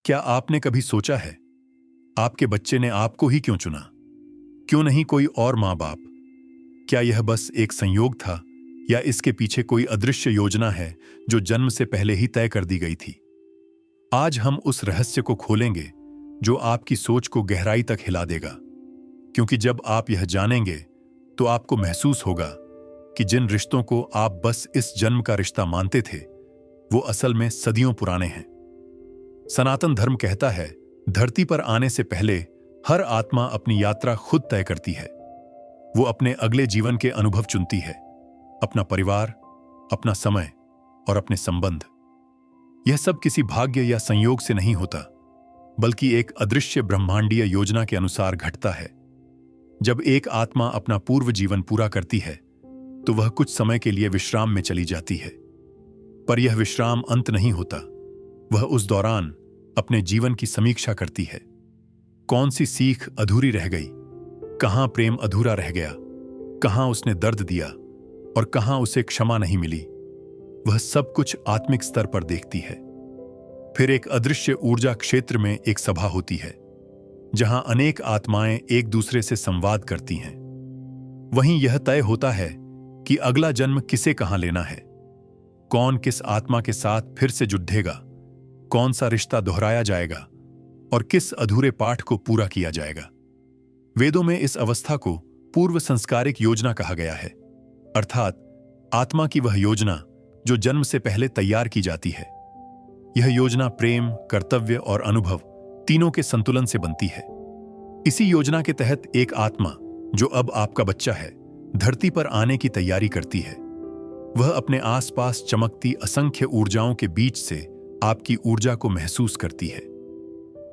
क्या आपने कभी सोचा है, आपके बच्चे ने आपको ही क्यों चुना? क्यों नहीं कोई और माँ बाप? क्या यह बस एक संयोग था, या इसके पीछे कोई अदृश्य योजना है जो जन्म से पहले ही तय कर दी गई थी? आज हम उस रहस्य को खोलेंगे जो आपकी सोच को गहराई तक हिला देगा। क्योंकि जब आप यह जानेंगे, तो आपको महसूस होगा कि जिन रिश्तों को आप बस इस जन्म का रिश्ता मानते थे, वो असल में सदियों पुराने हैं। सनातन धर्म कहता है, धरती पर आने से पहले हर आत्मा अपनी यात्रा खुद तय करती है। वो अपने अगले जीवन के अनुभव चुनती है, अपना परिवार, अपना समय और अपने संबंध। यह सब किसी भाग्य या संयोग से नहीं होता, बल्कि एक अदृश्य ब्रह्मांडीय योजना के अनुसार घटता है। जब एक आत्मा अपना पूर्व जीवन पूरा करती है, तो वह कुछ समय के लिए विश्राम में चली जाती है। पर यह विश्राम अंत नहीं होता। वह उस दौरान अपने जीवन की समीक्षा करती है। कौन सी सीख अधूरी रह गई, कहां प्रेम अधूरा रह गया, कहां उसने दर्द दिया और कहां उसे क्षमा नहीं मिली। वह सब कुछ आत्मिक स्तर पर देखती है। फिर एक अदृश्य ऊर्जा क्षेत्र में एक सभा होती है, जहां अनेक आत्माएं एक दूसरे से संवाद करती हैं। वहीं यह तय होता है कि अगला जन्म किसे कहां लेना है, कौन किस आत्मा के साथ फिर से जुड़ेगा, कौन सा रिश्ता दोहराया जाएगा और किस अधूरे पाठ को पूरा किया जाएगा। वेदों में इस अवस्था को पूर्व संस्कारिक योजना कहा गया है, अर्थात आत्मा की वह योजना जो जन्म से पहले तैयार की जाती है। यह योजना प्रेम, कर्तव्य और अनुभव तीनों के संतुलन से बनती है। इसी योजना के तहत एक आत्मा, जो अब आपका बच्चा है, धरती पर आने की तैयारी करती है। वह अपने आसपास चमकती असंख्य ऊर्जाओं के बीच से आपकी ऊर्जा को महसूस करती है।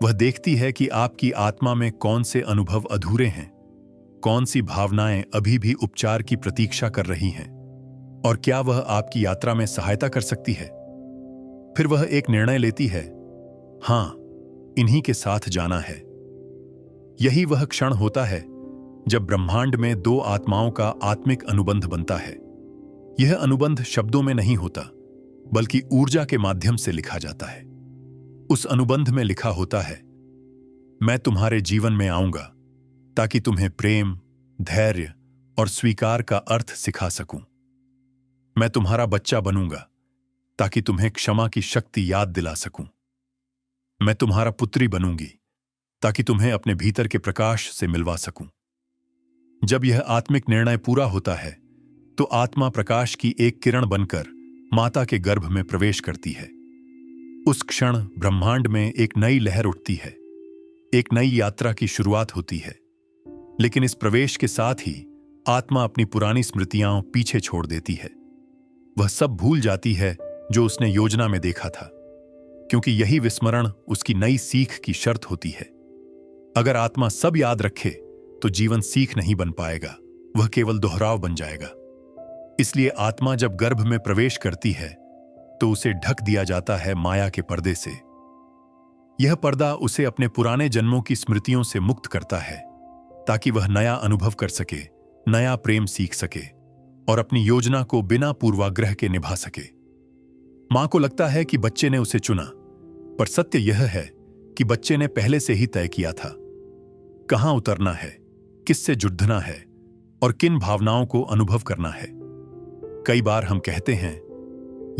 वह देखती है कि आपकी आत्मा में कौन से अनुभव अधूरे हैं, कौन सी भावनाएं अभी भी उपचार की प्रतीक्षा कर रही हैं, और क्या वह आपकी यात्रा में सहायता कर सकती है। फिर वह एक निर्णय लेती है, हां, इन्हीं के साथ जाना है। यही वह क्षण होता है जब ब्रह्मांड में दो आत्माओं का आत्मिक अनुबंध बनता है। यह अनुबंध शब्दों में नहीं होता, बल्कि ऊर्जा के माध्यम से लिखा जाता है। उस अनुबंध में लिखा होता है, मैं तुम्हारे जीवन में आऊंगा ताकि तुम्हें प्रेम, धैर्य और स्वीकार का अर्थ सिखा सकूं। मैं तुम्हारा बच्चा बनूंगा ताकि तुम्हें क्षमा की शक्ति याद दिला सकूं। मैं तुम्हारा पुत्री बनूंगी ताकि तुम्हें अपने भीतर के प्रकाश से मिलवा सकूं। जब यह आत्मिक निर्णय पूरा होता है, तो आत्मा प्रकाश की एक किरण बनकर माता के गर्भ में प्रवेश करती है। उस क्षण ब्रह्मांड में एक नई लहर उठती है, एक नई यात्रा की शुरुआत होती है। लेकिन इस प्रवेश के साथ ही आत्मा अपनी पुरानी स्मृतियां पीछे छोड़ देती है। वह सब भूल जाती है जो उसने योजना में देखा था, क्योंकि यही विस्मरण उसकी नई सीख की शर्त होती है। अगर आत्मा सब याद रखे तो जीवन सीख नहीं बन पाएगा, वह केवल दोहराव बन जाएगा। इसलिए आत्मा जब गर्भ में प्रवेश करती है, तो उसे ढक दिया जाता है माया के पर्दे से। यह पर्दा उसे अपने पुराने जन्मों की स्मृतियों से मुक्त करता है, ताकि वह नया अनुभव कर सके, नया प्रेम सीख सके और अपनी योजना को बिना पूर्वाग्रह के निभा सके। मां को लगता है कि बच्चे ने उसे चुना, पर सत्य यह है कि बच्चे ने पहले से ही तय किया था कहां उतरना है, किससे जुड़ना है और किन भावनाओं को अनुभव करना है। कई बार हम कहते हैं,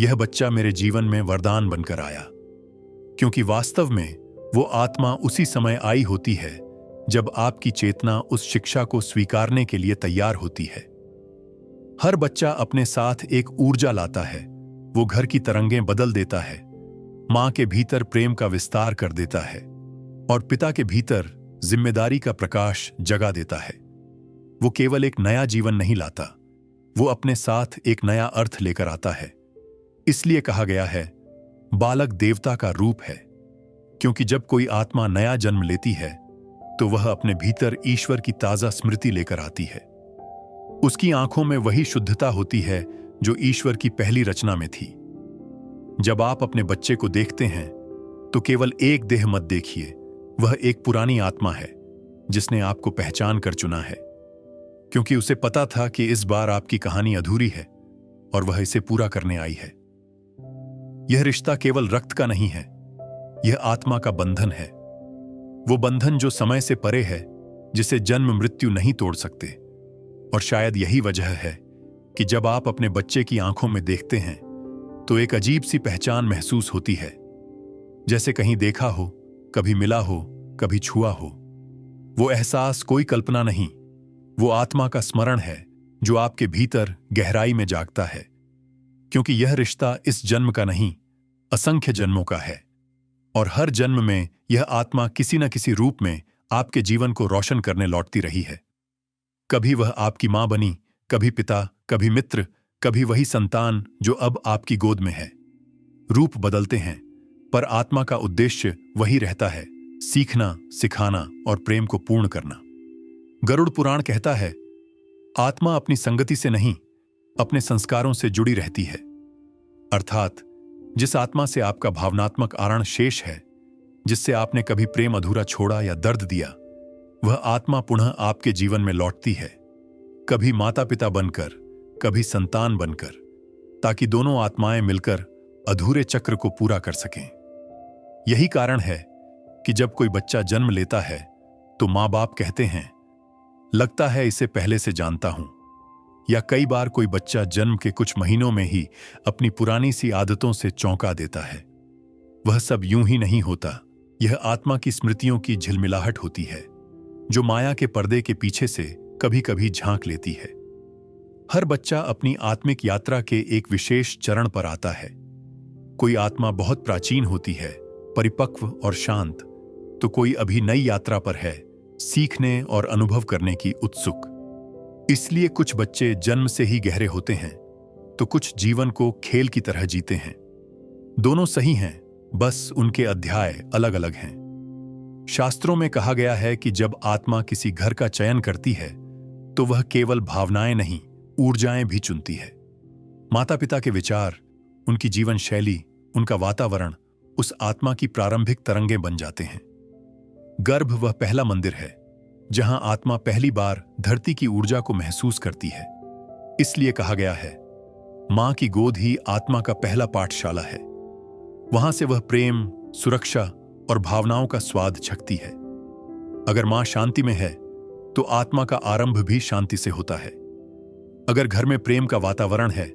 यह बच्चा मेरे जीवन में वरदान बनकर आया, क्योंकि वास्तव में वो आत्मा उसी समय आई होती है जब आपकी चेतना उस शिक्षा को स्वीकारने के लिए तैयार होती है। हर बच्चा अपने साथ एक ऊर्जा लाता है। वो घर की तरंगें बदल देता है, मां के भीतर प्रेम का विस्तार कर देता है और पिता के भीतर जिम्मेदारी का प्रकाश जगा देता है। वो केवल एक नया जीवन नहीं लाता, वो अपने साथ एक नया अर्थ लेकर आता है। इसलिए कहा गया है, बालक देवता का रूप है, क्योंकि जब कोई आत्मा नया जन्म लेती है, तो वह अपने भीतर ईश्वर की ताजा स्मृति लेकर आती है। उसकी आंखों में वही शुद्धता होती है जो ईश्वर की पहली रचना में थी। जब आप अपने बच्चे को देखते हैं, तो केवल एक देह मत देखिए, वह एक पुरानी आत्मा है जिसने आपको पहचान कर चुना है, क्योंकि उसे पता था कि इस बार आपकी कहानी अधूरी है और वह इसे पूरा करने आई है। यह रिश्ता केवल रक्त का नहीं है, यह आत्मा का बंधन है, वो बंधन जो समय से परे है, जिसे जन्म मृत्यु नहीं तोड़ सकते। और शायद यही वजह है कि जब आप अपने बच्चे की आंखों में देखते हैं तो एक अजीब सी पहचान महसूस होती है, जैसे कहीं देखा हो, कभी मिला हो, कभी छुआ हो। वो एहसास कोई कल्पना नहीं, वो आत्मा का स्मरण है जो आपके भीतर गहराई में जागता है, क्योंकि यह रिश्ता इस जन्म का नहीं, असंख्य जन्मों का है। और हर जन्म में यह आत्मा किसी न किसी रूप में आपके जीवन को रोशन करने लौटती रही है। कभी वह आपकी मां बनी, कभी पिता, कभी मित्र, कभी वही संतान जो अब आपकी गोद में है। रूप बदलते हैं, पर आत्मा का उद्देश्य वही रहता है, सीखना, सिखाना और प्रेम को पूर्ण करना। गरुड़ पुराण कहता है, आत्मा अपनी संगति से नहीं, अपने संस्कारों से जुड़ी रहती है। अर्थात जिस आत्मा से आपका भावनात्मक आरण शेष है, जिससे आपने कभी प्रेम अधूरा छोड़ा या दर्द दिया, वह आत्मा पुनः आपके जीवन में लौटती है, कभी माता पिता बनकर, कभी संतान बनकर, ताकि दोनों आत्माएं मिलकर अधूरे चक्र को पूरा कर सकें। यही कारण है कि जब कोई बच्चा जन्म लेता है तो मां बाप कहते हैं, लगता है इसे पहले से जानता हूं। या कई बार कोई बच्चा जन्म के कुछ महीनों में ही अपनी पुरानी सी आदतों से चौंका देता है। वह सब यूं ही नहीं होता, यह आत्मा की स्मृतियों की झिलमिलाहट होती है, जो माया के पर्दे के पीछे से कभी कभी झांक लेती है। हर बच्चा अपनी आत्मिक यात्रा के एक विशेष चरण पर आता है। कोई आत्मा बहुत प्राचीन होती है, परिपक्व और शांत, तो कोई अभी नई यात्रा पर है, सीखने और अनुभव करने की उत्सुक। इसलिए कुछ बच्चे जन्म से ही गहरे होते हैं, तो कुछ जीवन को खेल की तरह जीते हैं। दोनों सही हैं, बस उनके अध्याय अलग अलग हैं। शास्त्रों में कहा गया है कि जब आत्मा किसी घर का चयन करती है तो वह केवल भावनाएं नहीं, ऊर्जाएं भी चुनती है। माता पिता के विचार, उनकी जीवन शैली, उनका वातावरण उस आत्मा की प्रारंभिक तरंगें बन जाते हैं। गर्भ वह पहला मंदिर है जहां आत्मा पहली बार धरती की ऊर्जा को महसूस करती है। इसलिए कहा गया है, मां की गोद ही आत्मा का पहला पाठशाला है। वहां से वह प्रेम, सुरक्षा और भावनाओं का स्वाद छकती है। अगर मां शांति में है तो आत्मा का आरंभ भी शांति से होता है। अगर घर में प्रेम का वातावरण है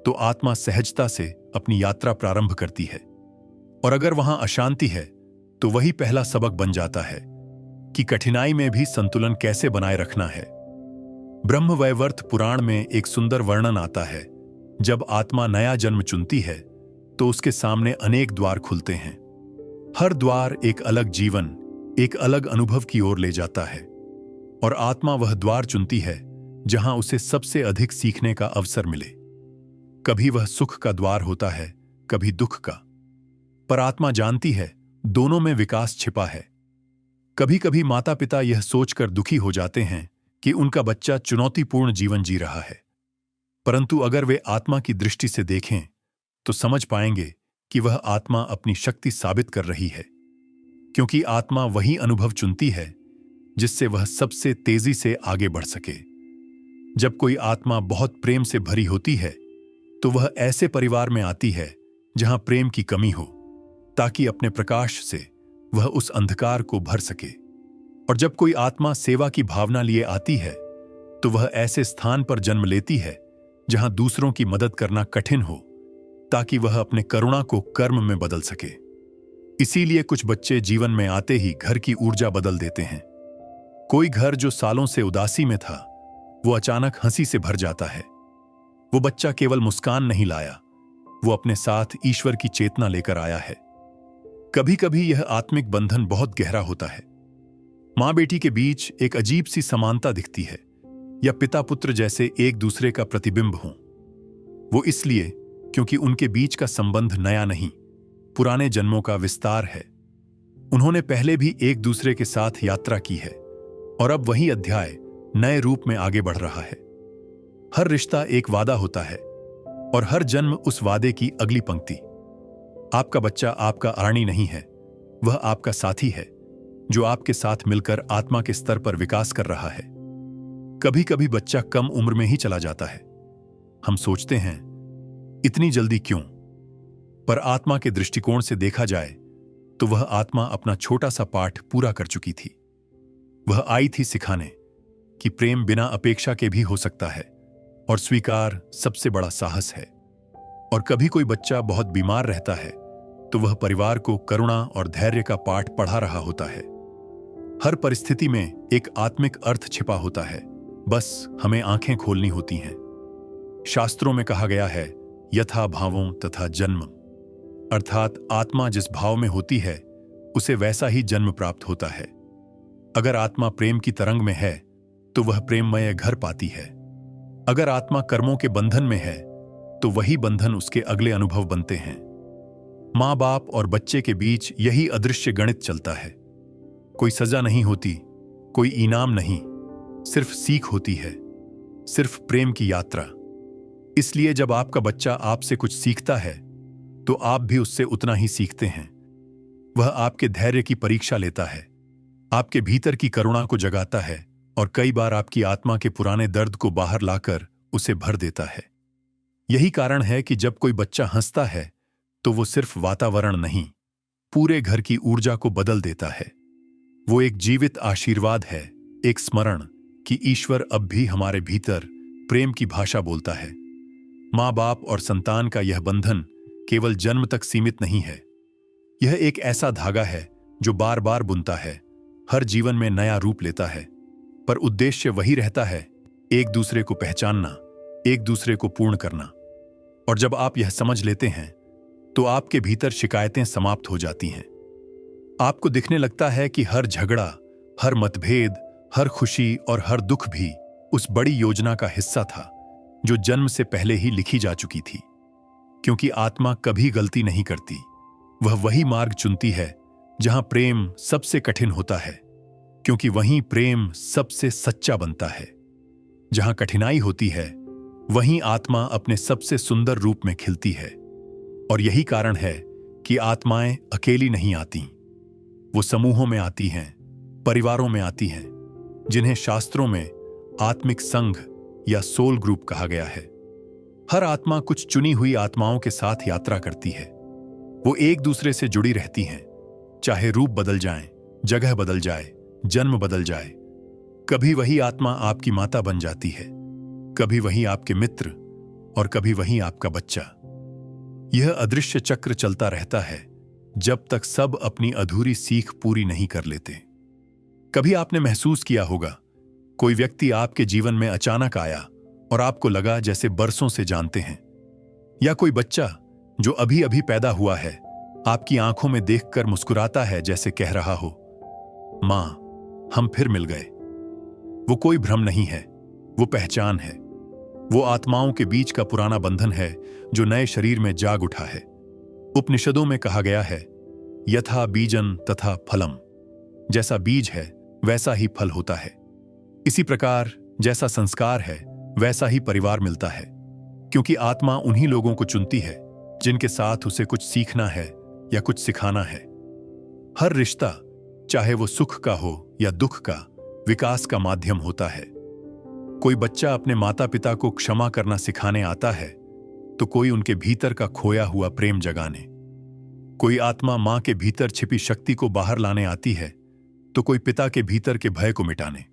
तो आत्मा सहजता से अपनी यात्रा प्रारंभ करती है। और अगर वहां अशांति है तो वही पहला सबक बन जाता है कि कठिनाई में भी संतुलन कैसे बनाए रखना है। ब्रह्मवैवर्त पुराण में एक सुंदर वर्णन आता है, जब आत्मा नया जन्म चुनती है तो उसके सामने अनेक द्वार खुलते हैं। हर द्वार एक अलग जीवन, एक अलग अनुभव की ओर ले जाता है। और आत्मा वह द्वार चुनती है जहां उसे सबसे अधिक सीखने का अवसर मिले। कभी वह सुख का द्वार होता है, कभी दुख का, पर आत्मा जानती है दोनों में विकास छिपा है। कभी कभी माता पिता यह सोचकर दुखी हो जाते हैं कि उनका बच्चा चुनौतीपूर्ण जीवन जी रहा है, परंतु अगर वे आत्मा की दृष्टि से देखें तो समझ पाएंगे कि वह आत्मा अपनी शक्ति साबित कर रही है, क्योंकि आत्मा वही अनुभव चुनती है जिससे वह सबसे तेजी से आगे बढ़ सके। जब कोई आत्मा बहुत प्रेम से भरी होती है तो वह ऐसे परिवार में आती है जहां प्रेम की कमी हो, ताकि अपने प्रकाश से वह उस अंधकार को भर सके। और जब कोई आत्मा सेवा की भावना लिए आती है तो वह ऐसे स्थान पर जन्म लेती है जहां दूसरों की मदद करना कठिन हो, ताकि वह अपने करुणा को कर्म में बदल सके। इसीलिए कुछ बच्चे जीवन में आते ही घर की ऊर्जा बदल देते हैं। कोई घर जो सालों से उदासी में था, वो अचानक हंसी से भर जाता है। वो बच्चा केवल मुस्कान नहीं लाया, वो अपने साथ ईश्वर की चेतना लेकर आया है। कभी कभी यह आत्मिक बंधन बहुत गहरा होता है। मां बेटी के बीच एक अजीब सी समानता दिखती है, या पिता पुत्र जैसे एक दूसरे का प्रतिबिंब हों। वो इसलिए क्योंकि उनके बीच का संबंध नया नहीं, पुराने जन्मों का विस्तार है। उन्होंने पहले भी एक दूसरे के साथ यात्रा की है और अब वही अध्याय नए रूप में आगे बढ़ रहा है। हर रिश्ता एक वादा होता है और हर जन्म उस वादे की अगली पंक्ति। आपका बच्चा आपका आर्णी नहीं है, वह आपका साथी है जो आपके साथ मिलकर आत्मा के स्तर पर विकास कर रहा है। कभी कभी बच्चा कम उम्र में ही चला जाता है। हम सोचते हैं इतनी जल्दी क्यों? पर आत्मा के दृष्टिकोण से देखा जाए तो वह आत्मा अपना छोटा सा पाठ पूरा कर चुकी थी। वह आई थी सिखाने कि प्रेम बिना अपेक्षा के भी हो सकता है और स्वीकार सबसे बड़ा साहस है। और कभी कोई बच्चा बहुत बीमार रहता है तो वह परिवार को करुणा और धैर्य का पाठ पढ़ा रहा होता है। हर परिस्थिति में एक आत्मिक अर्थ छिपा होता है, बस हमें आंखें खोलनी होती हैं। शास्त्रों में कहा गया है, यथा भावों तथा जन्म, अर्थात आत्मा जिस भाव में होती है उसे वैसा ही जन्म प्राप्त होता है। अगर आत्मा प्रेम की तरंग में है तो वह प्रेममय घर पाती है। अगर आत्मा कर्मों के बंधन में है तो वही बंधन उसके अगले अनुभव बनते हैं। माँ बाप और बच्चे के बीच यही अदृश्य गणित चलता है। कोई सजा नहीं होती, कोई इनाम नहीं, सिर्फ सीख होती है, सिर्फ प्रेम की यात्रा। इसलिए जब आपका बच्चा आपसे कुछ सीखता है तो आप भी उससे उतना ही सीखते हैं। वह आपके धैर्य की परीक्षा लेता है, आपके भीतर की करुणा को जगाता है और कई बार आपकी आत्मा के पुराने दर्द को बाहर लाकर उसे भर देता है। यही कारण है कि जब कोई बच्चा हंसता है तो वो सिर्फ वातावरण नहीं, पूरे घर की ऊर्जा को बदल देता है। वो एक जीवित आशीर्वाद है, एक स्मरण कि ईश्वर अब भी हमारे भीतर प्रेम की भाषा बोलता है। माँ बाप और संतान का यह बंधन केवल जन्म तक सीमित नहीं है। यह एक ऐसा धागा है जो बार बार बुनता है, हर जीवन में नया रूप लेता है, पर उद्देश्य वही रहता है, एक दूसरे को पहचानना, एक दूसरे को पूर्ण करना। और जब आप यह समझ लेते हैं तो आपके भीतर शिकायतें समाप्त हो जाती हैं। आपको दिखने लगता है कि हर झगड़ा, हर मतभेद, हर खुशी और हर दुख भी उस बड़ी योजना का हिस्सा था जो जन्म से पहले ही लिखी जा चुकी थी। क्योंकि आत्मा कभी गलती नहीं करती, वह वही मार्ग चुनती है जहां प्रेम सबसे कठिन होता है, क्योंकि वहीं प्रेम सबसे सच्चा बनता है। जहां कठिनाई होती है वहीं आत्मा अपने सबसे सुंदर रूप में खिलती है। और यही कारण है कि आत्माएं अकेली नहीं आती, वो समूहों में आती हैं, परिवारों में आती हैं, जिन्हें शास्त्रों में आत्मिक संघ या सोल ग्रुप कहा गया है। हर आत्मा कुछ चुनी हुई आत्माओं के साथ यात्रा करती है। वो एक दूसरे से जुड़ी रहती हैं, चाहे रूप बदल जाएं, जगह बदल जाए, जन्म बदल जाए। कभी वही आत्मा आपकी माता बन जाती है, कभी वही आपके मित्र और कभी वही आपका बच्चा। यह अदृश्य चक्र चलता रहता है जब तक सब अपनी अधूरी सीख पूरी नहीं कर लेते। कभी आपने महसूस किया होगा, कोई व्यक्ति आपके जीवन में अचानक आया और आपको लगा जैसे बरसों से जानते हैं। या कोई बच्चा जो अभी अभी पैदा हुआ है आपकी आंखों में देखकर मुस्कुराता है, जैसे कह रहा हो, मां, हम फिर मिल गए। वो कोई भ्रम नहीं है, वो पहचान है। वो आत्माओं के बीच का पुराना बंधन है जो नए शरीर में जाग उठा है। उपनिषदों में कहा गया है, यथा बीजन तथा फलम, जैसा बीज है वैसा ही फल होता है। इसी प्रकार जैसा संस्कार है वैसा ही परिवार मिलता है, क्योंकि आत्मा उन्हीं लोगों को चुनती है जिनके साथ उसे कुछ सीखना है या कुछ सिखाना है। हर रिश्ता, चाहे वो सुख का हो या दुख का, विकास का माध्यम होता है। कोई बच्चा अपने माता पिता को क्षमा करना सिखाने आता है तो कोई उनके भीतर का खोया हुआ प्रेम जगाने। कोई आत्मा मां के भीतर छिपी शक्ति को बाहर लाने आती है तो कोई पिता के भीतर के भय को मिटाने।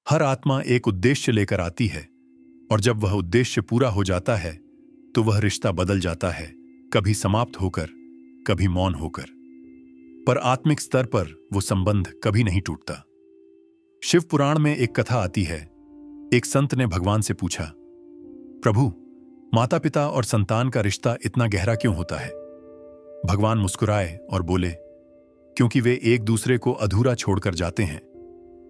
हर आत्मा एक उद्देश्य लेकर आती है और जब वह उद्देश्य पूरा हो जाता है तो वह रिश्ता बदल जाता है, कभी समाप्त होकर, कभी मौन होकर, पर आत्मिक स्तर पर वो संबंध कभी नहीं टूटता। शिव पुराण में एक कथा आती है। एक संत ने भगवान से पूछा, प्रभु, माता पिता और संतान का रिश्ता इतना गहरा क्यों होता है? भगवान मुस्कुराए और बोले, क्योंकि वे एक दूसरे को अधूरा छोड़कर जाते हैं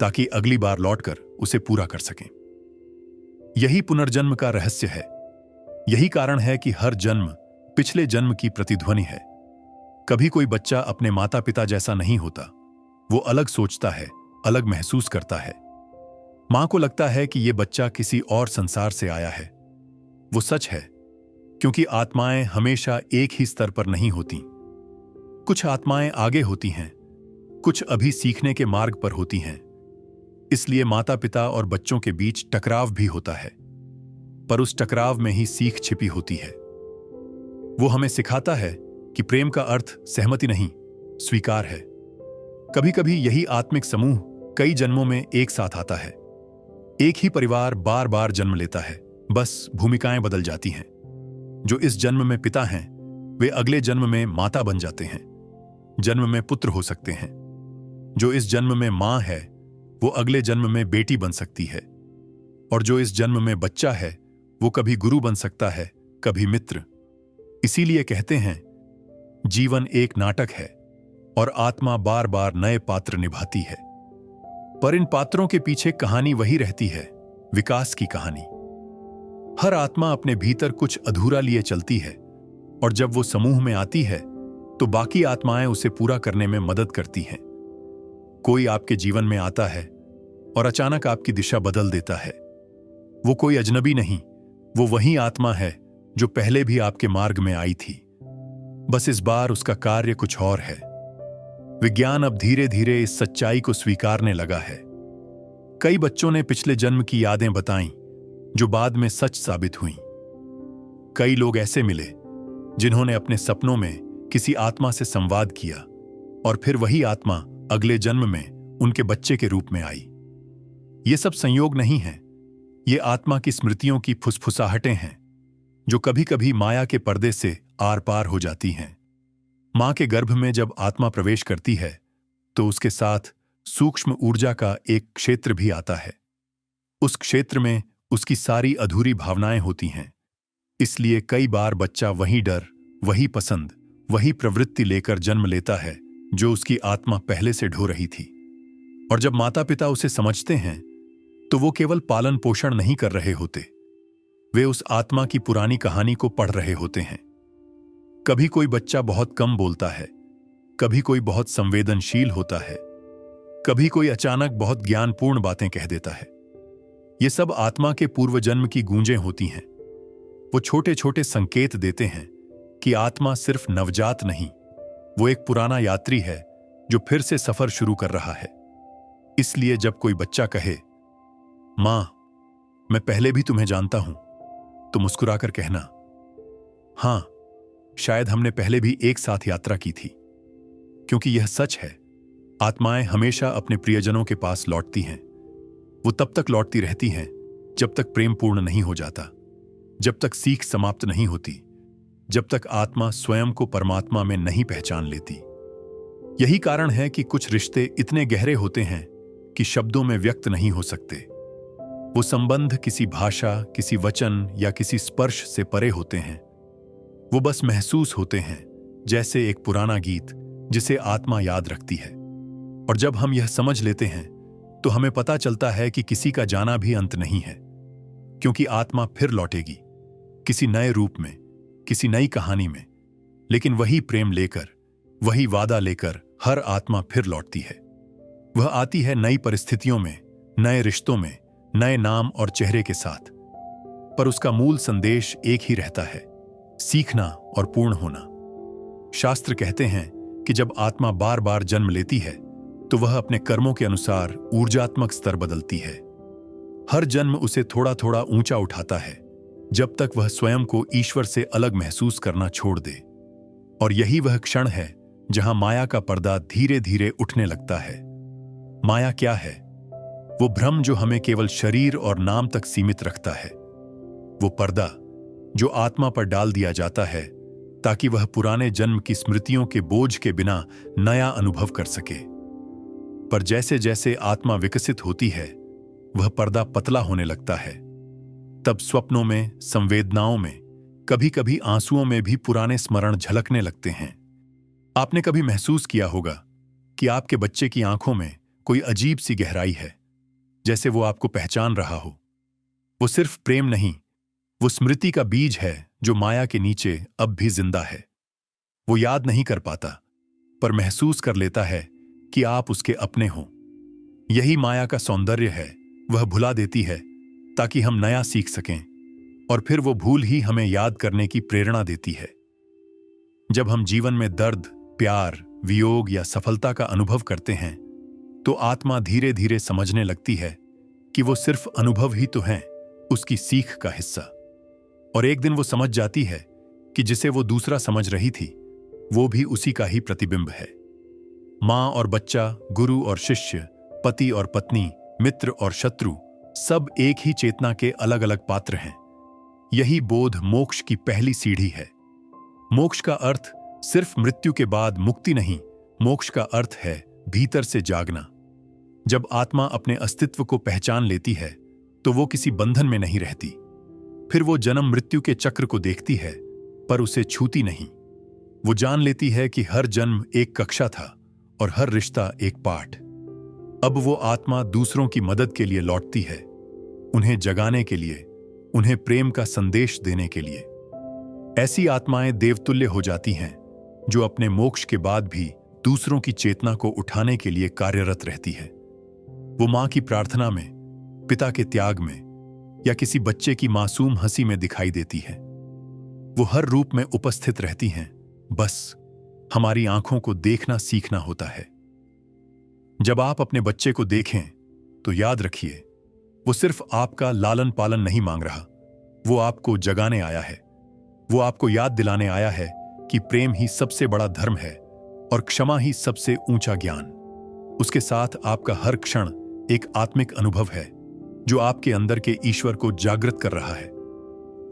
ताकि अगली बार लौटकर उसे पूरा कर सकें। यही पुनर्जन्म का रहस्य है। यही कारण है कि हर जन्म पिछले जन्म की प्रतिध्वनि है। कभी कोई बच्चा अपने माता पिता जैसा नहीं होता। वो अलग सोचता है, अलग महसूस करता है। मां को लगता है कि यह बच्चा किसी और संसार से आया है। वो सच है, क्योंकि आत्माएं हमेशा एक ही स्तर पर नहीं होती। कुछ आत्माएं आगे होती हैं, कुछ अभी सीखने के मार्ग पर होती हैं। इसलिए माता पिता और बच्चों के बीच टकराव भी होता है, पर उस टकराव में ही सीख छिपी होती है। वो हमें सिखाता है कि प्रेम का अर्थ सहमति नहीं, स्वीकार है। कभी कभी यही आत्मिक समूह कई जन्मों में एक साथ आता है। एक ही परिवार बार बार जन्म लेता है, बस भूमिकाएं बदल जाती हैं। जो इस जन्म में पिता हैं वे अगले जन्म में माता बन जाते हैं। जन्म में पुत्र हो सकते हैं। जो इस जन्म में मां है वो अगले जन्म में बेटी बन सकती है। और जो इस जन्म में बच्चा है वो कभी गुरु बन सकता है, कभी मित्र। इसीलिए कहते हैं जीवन एक नाटक है और आत्मा बार बार नए पात्र निभाती है। पर इन पात्रों के पीछे कहानी वही रहती है, विकास की कहानी। हर आत्मा अपने भीतर कुछ अधूरा लिए चलती है और जब वो समूह में आती है तो बाकी आत्माएं उसे पूरा करने में मदद करती हैं। कोई आपके जीवन में आता है और अचानक आपकी दिशा बदल देता है। वो कोई अजनबी नहीं, वो वही आत्मा है जो पहले भी आपके मार्ग में आई थी। बस इस बार उसका कार्य कुछ और है। विज्ञान अब धीरे धीरे इस सच्चाई को स्वीकारने लगा है। कई बच्चों ने पिछले जन्म की यादें बताईं जो बाद में सच साबित हुईं। कई लोग ऐसे मिले जिन्होंने अपने सपनों में किसी आत्मा से संवाद किया और फिर वही आत्मा अगले जन्म में उनके बच्चे के रूप में आई। ये सब संयोग नहीं है, ये आत्मा की स्मृतियों की फुसफुसाहटें हैं जो कभी कभी माया के पर्दे से आर पार हो जाती हैं। मां के गर्भ में जब आत्मा प्रवेश करती है तो उसके साथ सूक्ष्म ऊर्जा का एक क्षेत्र भी आता है। उस क्षेत्र में उसकी सारी अधूरी भावनाएं होती हैं। इसलिए कई बार बच्चा वही डर, वही पसंद, वही प्रवृत्ति लेकर जन्म लेता है जो उसकी आत्मा पहले से ढो रही थी। और जब माता पिता उसे समझते हैं तो वो केवल पालन पोषण नहीं कर रहे होते, वे उस आत्मा की पुरानी कहानी को पढ़ रहे होते हैं। कभी कोई बच्चा बहुत कम बोलता है, कभी कोई बहुत संवेदनशील होता है, कभी कोई अचानक बहुत ज्ञानपूर्ण बातें कह देता है। ये सब आत्मा के पूर्व जन्म की गूंजें होती हैं। वो छोटे छोटे संकेत देते हैं कि आत्मा सिर्फ नवजात नहीं, वो एक पुराना यात्री है जो फिर से सफर शुरू कर रहा है। इसलिए जब कोई बच्चा कहे मां, मैं पहले भी तुम्हें जानता हूं, तो मुस्कुराकर कहना हां, शायद हमने पहले भी एक साथ यात्रा की थी। क्योंकि यह सच है, आत्माएं हमेशा अपने प्रियजनों के पास लौटती हैं। वो तब तक लौटती रहती हैं जब तक प्रेम पूर्ण नहीं हो जाता, जब तक सीख समाप्त नहीं होती, जब तक आत्मा स्वयं को परमात्मा में नहीं पहचान लेती। यही कारण है कि कुछ रिश्ते इतने गहरे होते हैं कि शब्दों में व्यक्त नहीं हो सकते। वो संबंध किसी भाषा, किसी वचन या किसी स्पर्श से परे होते हैं। वो बस महसूस होते हैं, जैसे एक पुराना गीत जिसे आत्मा याद रखती है। और जब हम यह समझ लेते हैं तो हमें पता चलता है कि किसी का जाना भी अंत नहीं है, क्योंकि आत्मा फिर लौटेगी, किसी नए रूप में, किसी नई कहानी में। लेकिन वही प्रेम लेकर, वही वादा लेकर हर आत्मा फिर लौटती है। वह आती है नई परिस्थितियों में, नए रिश्तों में, नए नाम और चेहरे के साथ। पर उसका मूल संदेश एक ही रहता है, सीखना और पूर्ण होना। शास्त्र कहते हैं कि जब आत्मा बार बार जन्म लेती है तो वह अपने कर्मों के अनुसार ऊर्जात्मक स्तर बदलती है। हर जन्म उसे थोड़ा थोड़ा ऊंचा उठाता है, जब तक वह स्वयं को ईश्वर से अलग महसूस करना छोड़ दे। और यही वह क्षण है जहां माया का पर्दा धीरे धीरे उठने लगता है। माया क्या है? वो भ्रम जो हमें केवल शरीर और नाम तक सीमित रखता है। वो पर्दा जो आत्मा पर डाल दिया जाता है ताकि वह पुराने जन्म की स्मृतियों के बोझ के बिना नया अनुभव कर सके। पर जैसे जैसे आत्मा विकसित होती है वह पर्दा पतला होने लगता है। तब स्वप्नों में, संवेदनाओं में, कभी कभी आंसुओं में भी पुराने स्मरण झलकने लगते हैं। आपने कभी महसूस किया होगा कि आपके बच्चे की आंखों में कोई अजीब सी गहराई है, जैसे वो आपको पहचान रहा हो। वो सिर्फ प्रेम नहीं, वो स्मृति का बीज है जो माया के नीचे अब भी जिंदा है। वो याद नहीं कर पाता, पर महसूस कर लेता है कि आप उसके अपने हों। यही माया का सौंदर्य है, वह भुला देती है ताकि हम नया सीख सकें, और फिर वो भूल ही हमें याद करने की प्रेरणा देती है। जब हम जीवन में दर्द, प्यार, वियोग या सफलता का अनुभव करते हैं तो आत्मा धीरे धीरे समझने लगती है कि वो सिर्फ अनुभव ही तो हैं, उसकी सीख का हिस्सा। और एक दिन वो समझ जाती है कि जिसे वो दूसरा समझ रही थी वो भी उसी का ही प्रतिबिंब है। माँ और बच्चा, गुरु और शिष्य, पति और पत्नी, मित्र और शत्रु, सब एक ही चेतना के अलग अलग पात्र हैं। यही बोध मोक्ष की पहली सीढ़ी है। मोक्ष का अर्थ सिर्फ मृत्यु के बाद मुक्ति नहीं, मोक्ष का अर्थ है भीतर से जागना। जब आत्मा अपने अस्तित्व को पहचान लेती है तो वो किसी बंधन में नहीं रहती। फिर वो जन्म मृत्यु के चक्र को देखती है पर उसे छूती नहीं। वो जान लेती है कि हर जन्म एक कक्षा था और हर रिश्ता एक पाठ। अब वो आत्मा दूसरों की मदद के लिए लौटती है, उन्हें जगाने के लिए, उन्हें प्रेम का संदेश देने के लिए। ऐसी आत्माएं देवतुल्य हो जाती हैं जो अपने मोक्ष के बाद भी दूसरों की चेतना को उठाने के लिए कार्यरत रहती है। वो मां की प्रार्थना में, पिता के त्याग में या किसी बच्चे की मासूम हंसी में दिखाई देती है। वो हर रूप में उपस्थित रहती हैं, बस हमारी आंखों को देखना सीखना होता है। जब आप अपने बच्चे को देखें तो याद रखिए, वो सिर्फ आपका लालन पालन नहीं मांग रहा, वो आपको जगाने आया है। वो आपको याद दिलाने आया है कि प्रेम ही सबसे बड़ा धर्म है और क्षमा ही सबसे ऊंचा ज्ञान। उसके साथ आपका हर क्षण एक आत्मिक अनुभव है जो आपके अंदर के ईश्वर को जागृत कर रहा है।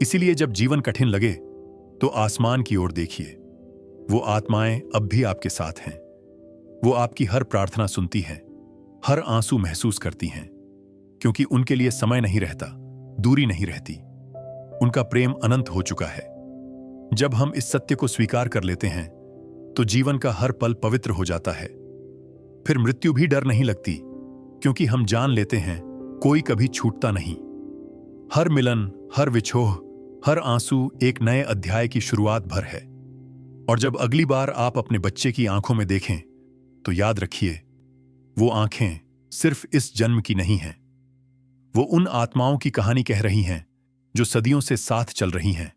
इसीलिए जब जीवन कठिन लगे तो आसमान की ओर देखिए। वो आत्माएं अब भी आपके साथ हैं। वो आपकी हर प्रार्थना सुनती हैं, हर आंसू महसूस करती हैं, क्योंकि उनके लिए समय नहीं रहता, दूरी नहीं रहती। उनका प्रेम अनंत हो चुका है। जब हम इस सत्य को स्वीकार कर लेते हैं तो जीवन का हर पल पवित्र हो जाता है। फिर मृत्यु भी डर नहीं लगती, क्योंकि हम जान लेते हैं कोई कभी छूटता नहीं। हर मिलन, हर विछोह, हर आंसू एक नए अध्याय की शुरुआत भर है। और जब अगली बार आप अपने बच्चे की आंखों में देखें तो याद रखिए, वो आंखें सिर्फ इस जन्म की नहीं हैं। वो उन आत्माओं की कहानी कह रही हैं जो सदियों से साथ चल रही हैं,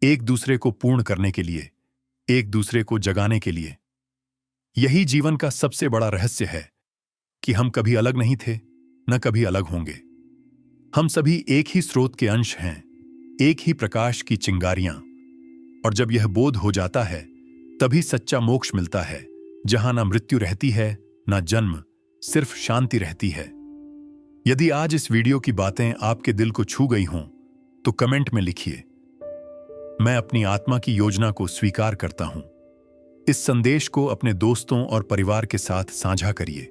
एक दूसरे को पूर्ण करने के लिए, एक दूसरे को जगाने के लिए। यही जीवन का सबसे बड़ा रहस्य है कि हम कभी अलग नहीं थे, न कभी अलग होंगे। हम सभी एक ही स्रोत के अंश हैं, एक ही प्रकाश की चिंगारियां। और जब यह बोध हो जाता है तभी सच्चा मोक्ष मिलता है, जहां ना मृत्यु रहती है, ना जन्म, सिर्फ शांति रहती है। यदि आज इस वीडियो की बातें आपके दिल को छू गई हों तो कमेंट में लिखिए, मैं अपनी आत्मा की योजना को स्वीकार करता हूं। इस संदेश को अपने दोस्तों और परिवार के साथ साझा करिए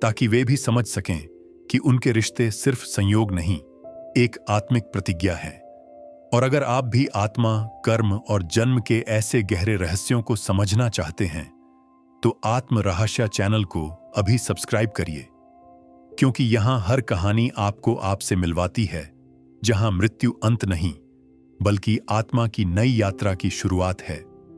ताकि वे भी समझ सकें कि उनके रिश्ते सिर्फ संयोग नहीं, एक आत्मिक प्रतिज्ञा है। और अगर आप भी आत्मा, कर्म और जन्म के ऐसे गहरे रहस्यों को समझना चाहते हैं तो आत्म रहस्य चैनल को अभी सब्सक्राइब करिए, क्योंकि यहां हर कहानी आपको आपसे मिलवाती है, जहां मृत्यु अंत नहीं बल्कि आत्मा की नई यात्रा की शुरुआत है।